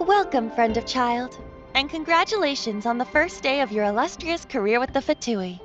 Welcome, friend of child, and congratulations on the first day of your illustrious career with the Fatui.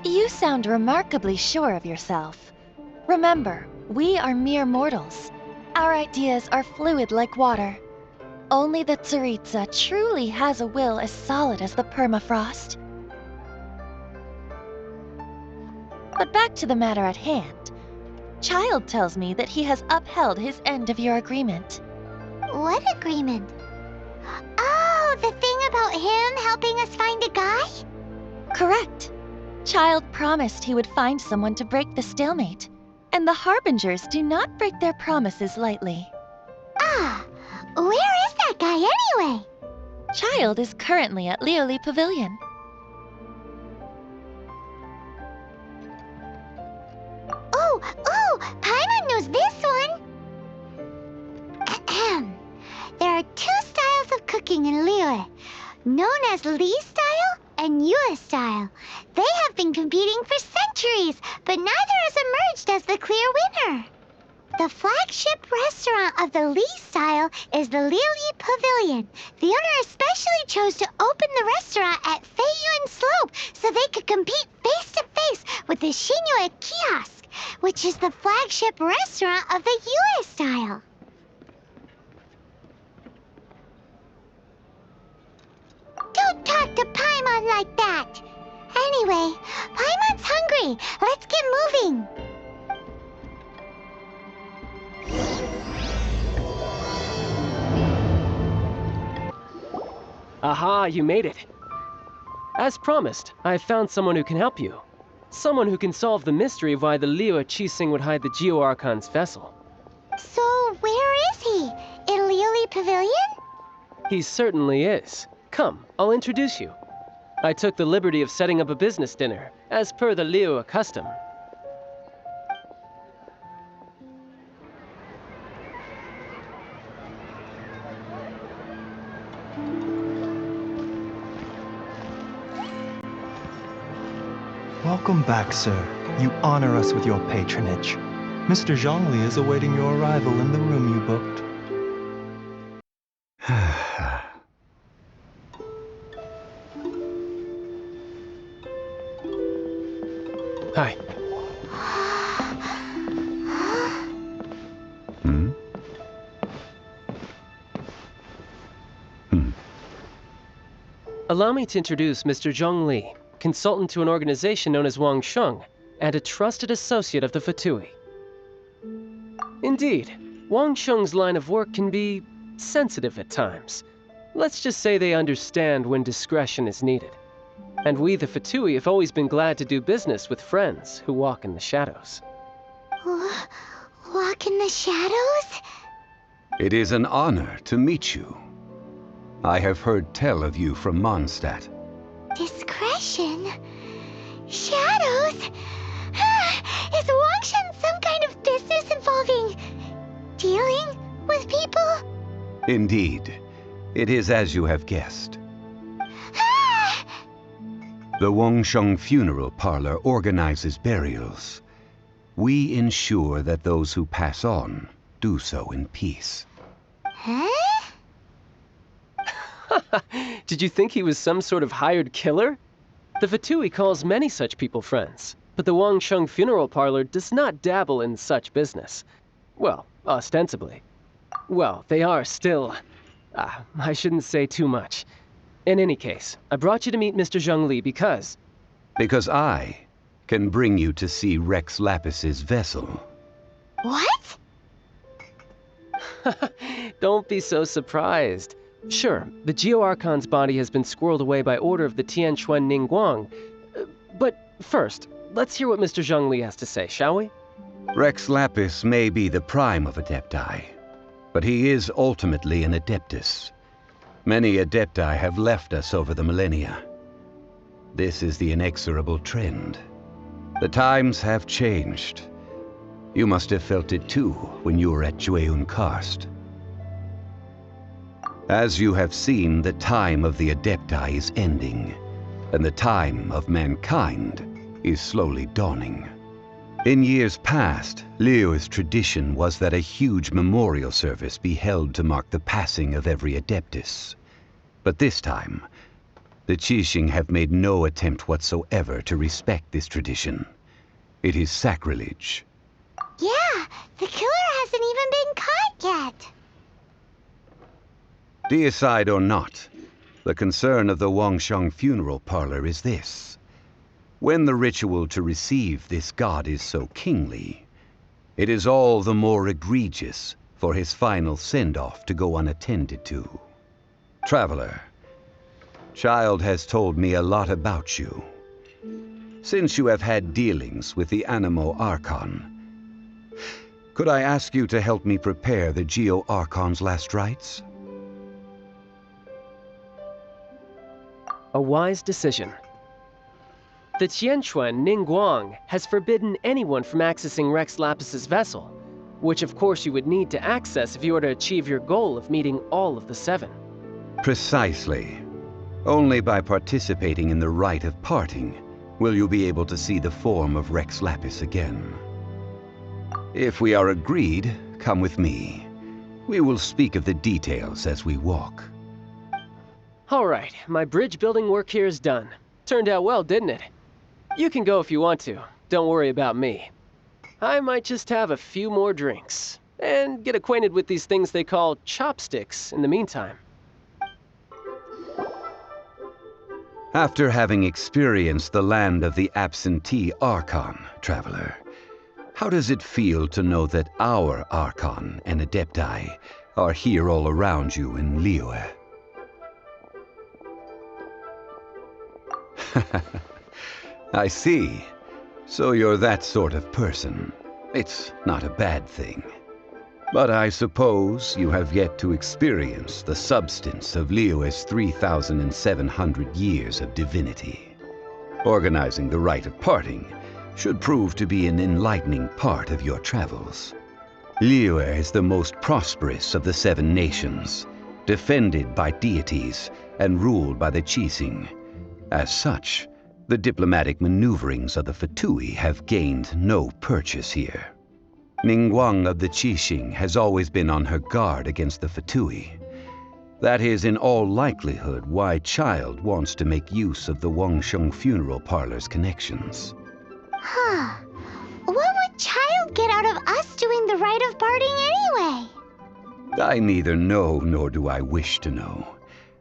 You sound remarkably sure of yourself. Remember, we are mere mortals. Our ideas are fluid like water. Only the Tsaritsa truly has a will as solid as the permafrost. But back to the matter at hand. Child tells me that he has upheld his end of your agreement. What agreement? Oh, the thing about him helping us find a guy? Correct. Child promised he would find someone to break the stalemate, and the Harbingers do not break their promises lightly. Ah, where is that guy anyway? Child is currently at Lioli Pavilion. Oh, Paimon knows this one! Ahem. There are two styles of cooking in Liyue, known as Li style and Yue style. They have been competing for centuries, but neither has emerged as the clear winner. The flagship restaurant of the Li style is the Lioli Pavilion. The owner especially chose to open the restaurant at Feiyuan Slope so they could compete face-to-face with the Shinue Kiosk, which is the flagship restaurant of the Yue style. Don't talk to Paimon like that! Anyway, Paimon's hungry. Let's get moving. Aha, you made it. As promised, I found someone who can help you. Someone who can solve the mystery of why the Liyue Qixing would hide the Geo-Archon's vessel. So, where is he? In Lioli Pavilion? He certainly is. Come, I'll introduce you. I took the liberty of setting up a business dinner, as per the Liyue custom. Welcome back, sir. You honor us with your patronage. Mr. Zhongli is awaiting your arrival in the room you booked. Hi. Allow me to introduce Mr. Zhongli, consultant to an organization known as Wang Sheng, and a trusted associate of the Fatui. Indeed, Wang Sheng's line of work can be sensitive at times. Let's just say they understand when discretion is needed. And we, the Fatui, have always been glad to do business with friends who walk in the shadows. Walk in the shadows? It is an honor to meet you. I have heard tell of you from Mondstadt. Discretion? Shadows? Is Wang Shen some kind of business involving dealing with people? Indeed. It is as you have guessed. The Wangsheng Funeral Parlor organizes burials. We ensure that those who pass on do so in peace. Huh? Did you think he was some sort of hired killer? The Fatui calls many such people friends, but the Wangsheng Funeral Parlor does not dabble in such business. Well, ostensibly. Well, they are still... I shouldn't say too much. In any case, I brought you to meet Mr. Zhongli because... Because I can bring you to see Rex Lapis's vessel. What? Don't be so surprised. Sure, the Geo-Archon's body has been squirreled away by order of the Tianquan Ningguang. But first, let's hear what Mr. Zhongli has to say, shall we? Rex Lapis may be the prime of Adepti, but he is ultimately an Adeptus. Many Adepti have left us over the millennia. This is the inexorable trend. The times have changed. You must have felt it too when you were at Jueyun Karst. As you have seen, the time of the Adepti is ending, and the time of mankind is slowly dawning. In years past, Liyue's tradition was that a huge memorial service be held to mark the passing of every Adeptus. But this time, the Qixing have made no attempt whatsoever to respect this tradition. It is sacrilege. Yeah, the killer hasn't even been caught yet. Deicide or not, the concern of the Wangsheng funeral parlor is this. When the ritual to receive this god is so kingly, it is all the more egregious for his final send-off to go unattended to. Traveler, Child has told me a lot about you. Since you have had dealings with the Animo Archon, could I ask you to help me prepare the Geo Archon's last rites? A wise decision. The Tianquan Ningguang has forbidden anyone from accessing Rex Lapis's vessel, which of course you would need to access if you were to achieve your goal of meeting all of the 7. Precisely. Only by participating in the rite of parting will you be able to see the form of Rex Lapis again. If we are agreed, come with me. We will speak of the details as we walk. All right, my bridge building work here is done. Turned out well, didn't it? You can go if you want to. Don't worry about me. I might just have a few more drinks and get acquainted with these things they call chopsticks in the meantime. After having experienced the land of the absentee Archon, Traveler, how does it feel to know that our Archon and Adepti are here all around you in Liyue? I see. So you're that sort of person. It's not a bad thing. But I suppose you have yet to experience the substance of Liyue's 3,700 years of divinity. Organizing the rite of parting should prove to be an enlightening part of your travels. Liyue is the most prosperous of the 7 nations, defended by deities and ruled by the Qixing. As such, the diplomatic maneuverings of the Fatui have gained no purchase here. Ningguang of the Qixing has always been on her guard against the Fatui. That is in all likelihood why Child wants to make use of the Wangsheng funeral parlor's connections. Huh. What would Child get out of us doing the rite of parting anyway? I neither know nor do I wish to know.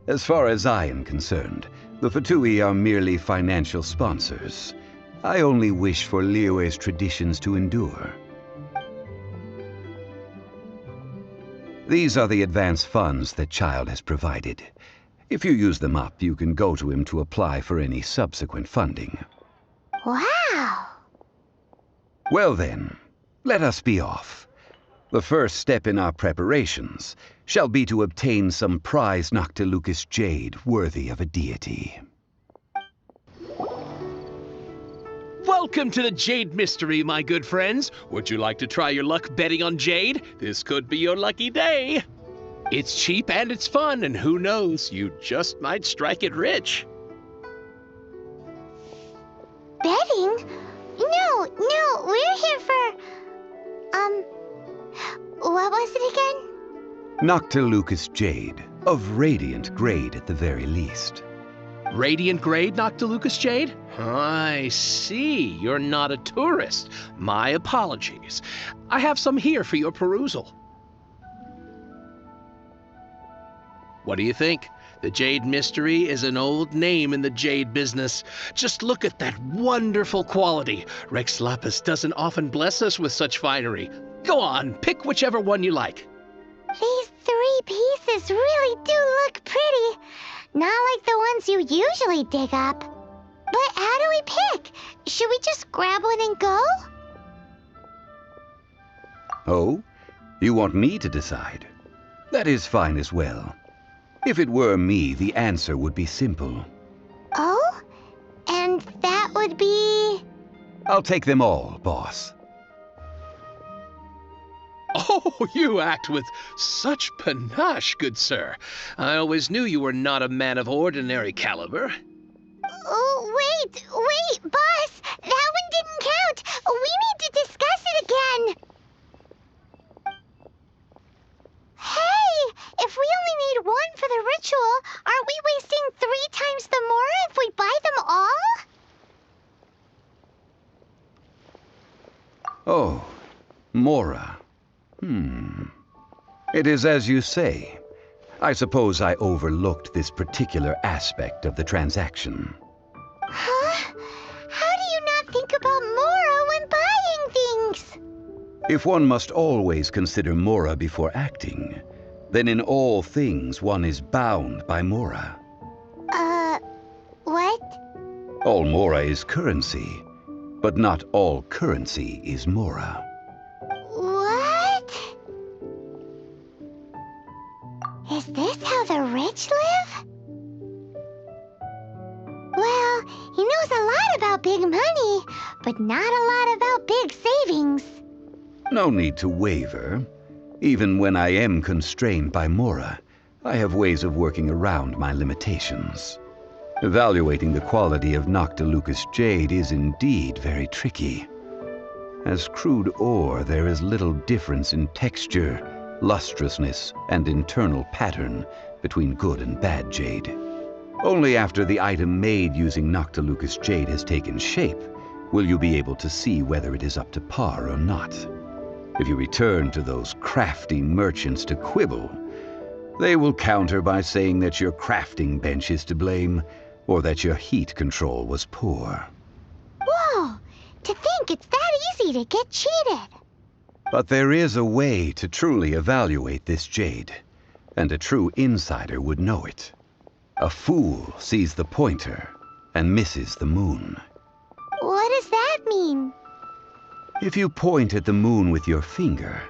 As far as I am concerned, the Fatui are merely financial sponsors. I only wish for Liyue's traditions to endure. These are the advance funds that Child has provided. If you use them up, you can go to him to apply for any subsequent funding. Wow. Well then, let us be off. The first step in our preparations shall be to obtain some prize Noctilucous jade worthy of a deity. Welcome to the Jade Mystery, my good friends. Would you like to try your luck betting on jade? This could be your lucky day. It's cheap and it's fun, and who knows, you just might strike it rich. Betting? No, we're here for... what was it again? Noctilucous jade, of radiant grade at the very least. Radiant grade Noctilucous jade? I see. You're not a tourist. My apologies. I have some here for your perusal. What do you think? The Jade Mystery is an old name in the jade business. Just look at that wonderful quality. Rex Lapis doesn't often bless us with such finery. Go on, pick whichever one you like. These 3 pieces really do look pretty. Not like the ones you usually dig up. But how do we pick? Should we just grab one and go? Oh? You want me to decide? That is fine as well. If it were me, the answer would be simple. Oh? And that would be... I'll take them all, boss. Oh, you act with such panache, good sir. I always knew you were not a man of ordinary caliber. Oh, wait, boss! That one didn't count! We need to discuss it again! Hey! If we only need one for the ritual, aren't we wasting 3 times the Mora if we buy them all? Oh, Mora. It is as you say. I suppose I overlooked this particular aspect of the transaction. Huh? How do you not think about Mora when buying things? If one must always consider Mora before acting, then in all things one is bound by Mora. What? All Mora is currency, but not all currency is Mora. What? Is this how the rich live? Well, he knows a lot about big money, but not a lot about big savings. No need to waver. Even when I am constrained by Mora, I have ways of working around my limitations. Evaluating the quality of Noctilucous jade is indeed very tricky. As crude ore, there is little difference in texture, lustrousness, and internal pattern between good and bad jade. Only after the item made using Noctilucous jade has taken shape will you be able to see whether it is up to par or not. If you return to those crafty merchants to quibble, they will counter by saying that your crafting bench is to blame, or that your heat control was poor. Whoa! To think it's that easy to get cheated. But there is a way to truly evaluate this jade, and a true insider would know it. A fool sees the pointer and misses the moon. What does that mean? If you point at the moon with your finger,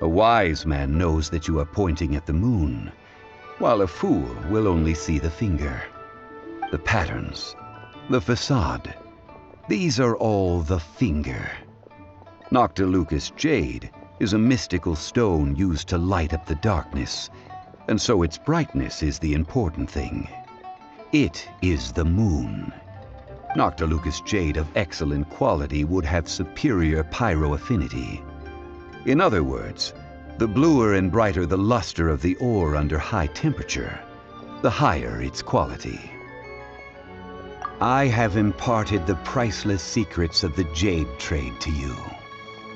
a wise man knows that you are pointing at the moon, while a fool will only see the finger. The patterns, the facade, these are all the finger. Noctilucous jade is a mystical stone used to light up the darkness, and so its brightness is the important thing. It is the moon. Noctilucous jade of excellent quality would have superior pyroaffinity. In other words, the bluer and brighter the luster of the ore under high temperature, the higher its quality. I have imparted the priceless secrets of the jade trade to you.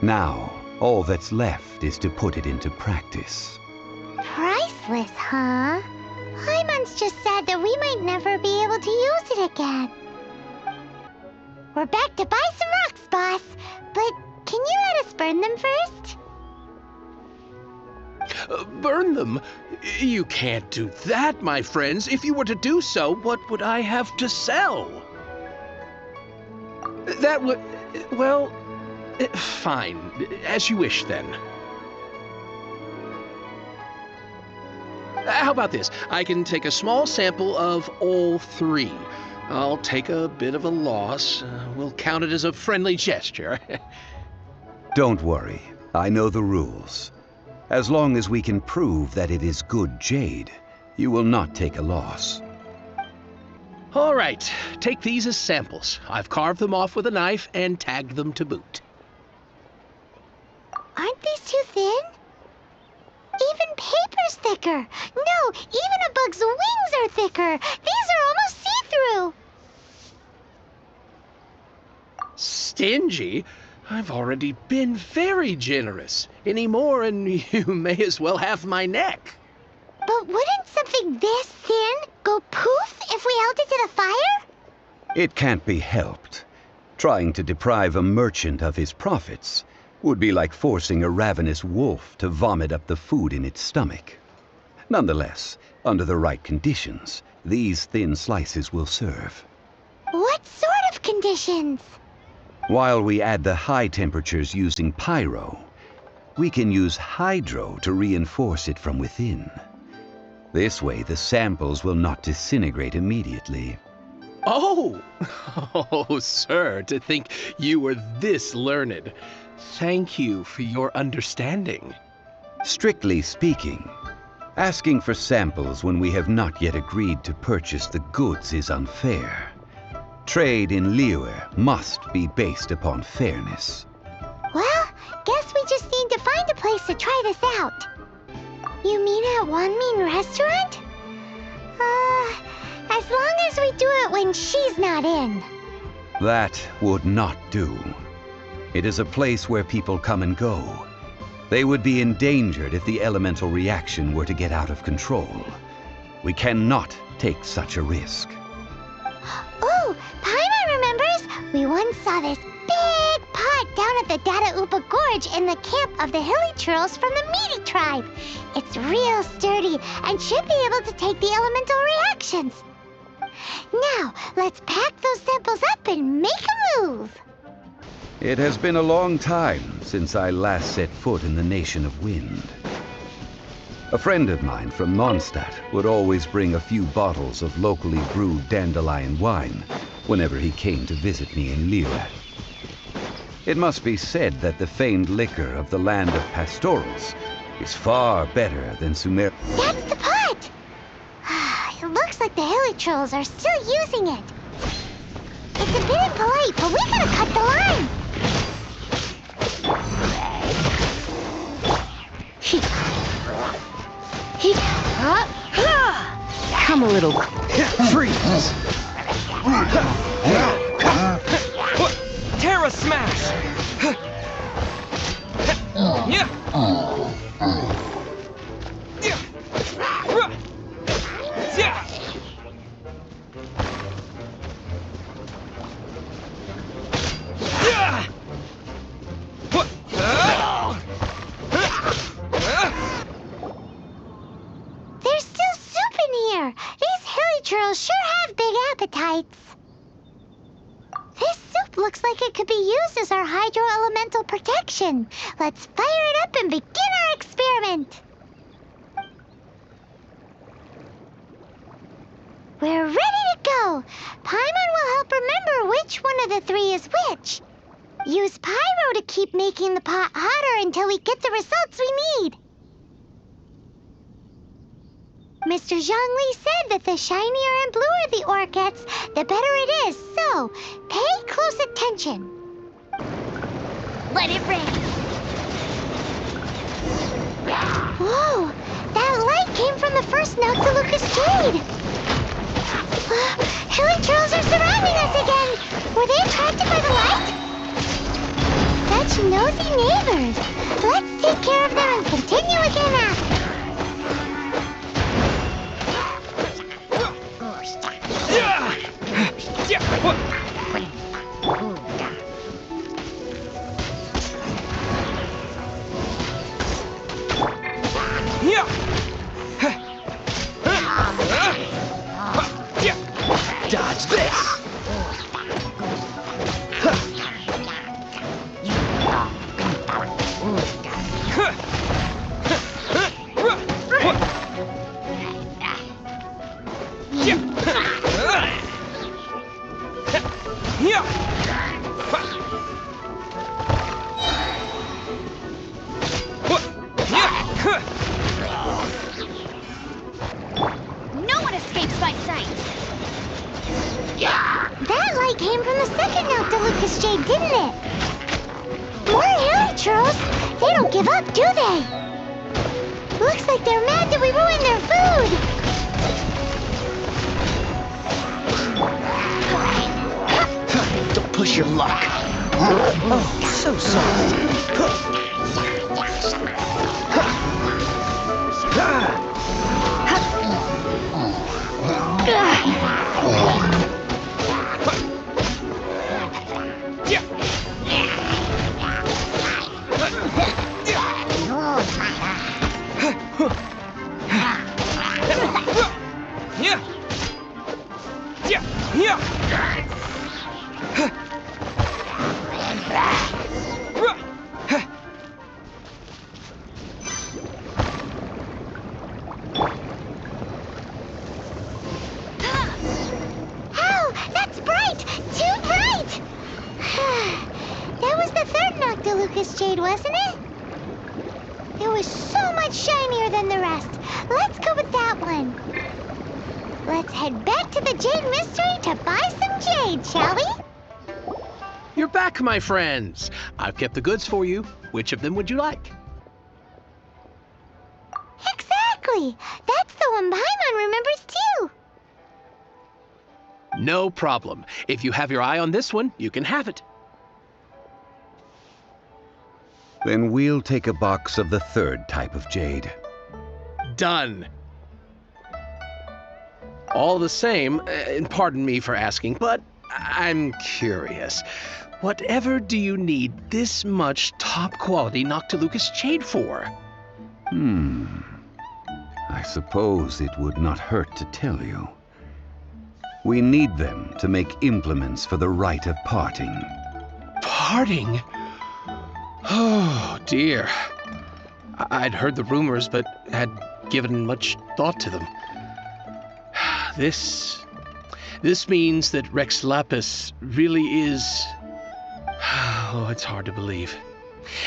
Now, all that's left is to put it into practice. Priceless, huh? Hyman's just said that we might never be able to use it again. We're back to buy some rocks, boss. But can you let us burn them first? Burn them? You can't do that, my friends. If you were to do so, what would I have to sell? That would... well... fine. As you wish, then. How about this? I can take a small sample of all 3. I'll take a bit of a loss. We'll count it as a friendly gesture. Don't worry. I know the rules. As long as we can prove that it is good jade, you will not take a loss. All right. Take these as samples. I've carved them off with a knife and tagged them to boot. Aren't these too thin? Even paper's thicker. No, even a bug's wings are thicker. These are almost see-through. Stingy? I've already been very generous. Any more and you may as well have my neck. But wouldn't something this thin go poof if we held it to the fire? It can't be helped. Trying to deprive a merchant of his profits would be like forcing a ravenous wolf to vomit up the food in its stomach. Nonetheless, under the right conditions, these thin slices will serve. What sort of conditions? While we add the high temperatures using pyro, we can use hydro to reinforce it from within. This way, the samples will not disintegrate immediately. Oh! Oh, sir, to think you were this learned. Thank you for your understanding. Strictly speaking, asking for samples when we have not yet agreed to purchase the goods is unfair. Trade in Liyue must be based upon fairness. Well, guess we just need to find a place to try this out. You mean at Wanmin Restaurant? As long as we do it when she's not in. That would not do. It is a place where people come and go. They would be endangered if the elemental reaction were to get out of control. We cannot take such a risk. Oh, Paimon remembers! We once saw this big pot down at the Data Upa Gorge in the camp of the hilly churls from the Meaty tribe. It's real sturdy and should be able to take the elemental reactions. Now, let's pack those samples up and make a move. It has been a long time since I last set foot in the Nation of Wind. A friend of mine from Mondstadt would always bring a few bottles of locally brewed dandelion wine whenever he came to visit me in Liyue. It must be said that the famed liquor of the land of pastorals is far better than Sumer. That's the pot! It looks like the hilly trolls are still using it. It's a bit impolite, but we gotta cut the line. Come a little. Freeze! Terra Smash! Yeah! There's still soup in here. These hilly trolls sure have big appetites. This soup looks like it could be used as our hydro-elemental protection. Let's fire it up and begin our experiment. We're ready to go. Paimon will help remember which one of the three is which. Use pyro to keep making the pot hotter until we get the results we need. Mr. Zhongli said that the shinier and bluer the ore gets, the better it is, so pay close attention. Let it rain. Whoa, that light came from the first Noctilucous Jade. Hilly trolls are surrounding us again. Were they attracted by the light? Such nosy neighbors. Let's take care of them and continue again after. Dodge this! No one escapes my sight. That light came from the second Noctilucous Jade, didn't it? More hilly trolls. They don't give up, do they? Looks like they're mad that we ruined their food. Don't push your luck. Oh, so soft. Noctilucous Jade, wasn't it? It was so much shinier than the rest. Let's go with that one. Let's head back to the Jade Mystery to buy some jade, shall we? You're back, my friends. I've kept the goods for you. Which of them would you like? Exactly. That's the one Paimon remembers too. No problem. If you have your eye on this one, you can have it. Then we'll take a box of the third type of jade. Done. All the same, and pardon me for asking, but I'm curious. Whatever do you need this much top-quality Noctilucous jade for? I suppose it would not hurt to tell you. We need them to make implements for the rite of parting. Parting? Oh, dear. I'd heard the rumors, but had given much thought to them. This means that Rex Lapis really is... Oh, it's hard to believe.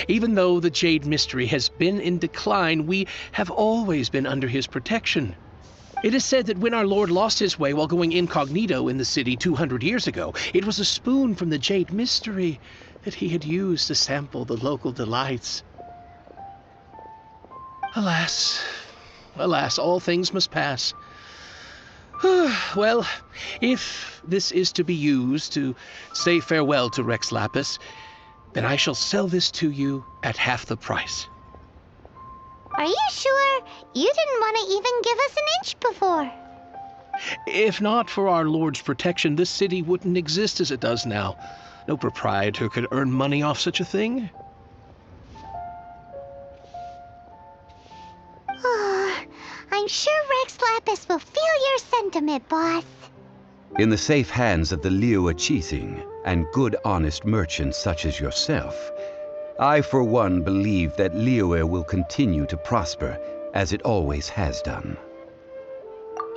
Even though the Jade Mystery has been in decline, we have always been under his protection. It is said that when our Lord lost his way while going incognito in the city 200 years ago, it was a spoon from the Jade Mystery that he had used to sample the local delights. Alas, alas, all things must pass. Well, if this is to be used to say farewell to Rex Lapis, then I shall sell this to you at half the price. Are you sure? You didn't want to even give us an inch before. If not for our Lord's protection, this city wouldn't exist as it does now. No proprietor could earn money off such a thing. I'm sure Rex Lapis will feel your sentiment, boss. In the safe hands of the Liyue Qixing and good honest merchants such as yourself, I for one believe that Liyue will continue to prosper as it always has done.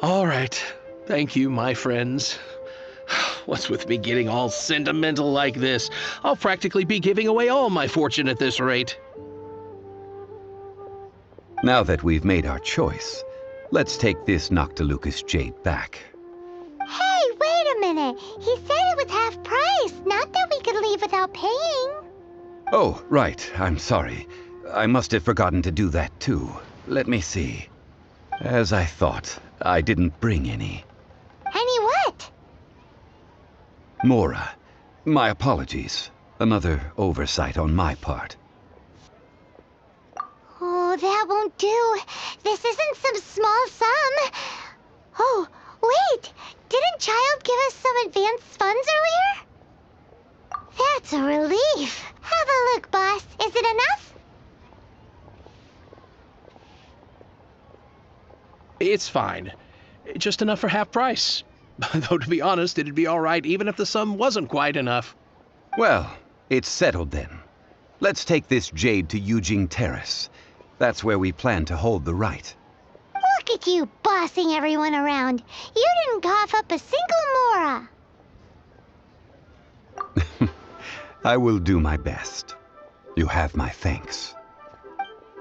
All right. Thank you, my friends. What's with me getting all sentimental like this? I'll practically be giving away all my fortune at this rate. Now that we've made our choice, let's take this Noctilucous jade back. Hey, wait a minute. He said it was half price, not that we could leave without paying. Oh, right. I'm sorry. I must have forgotten to do that too. Let me see. As I thought, I didn't bring any. Any what? Mora, my apologies. Another oversight on my part. Oh, that won't do. This isn't some small sum. Oh, wait. Didn't Child give us some advance funds earlier? That's a relief. Have a look, boss. Is it enough? It's fine. Just enough for half price. Though, to be honest, it'd be all right even if the sum wasn't quite enough. Well, it's settled then. Let's take this jade to Yujing Terrace. That's where we plan to hold the rite. Look at you bossing everyone around. You didn't cough up a single Mora. I will do my best. You have my thanks.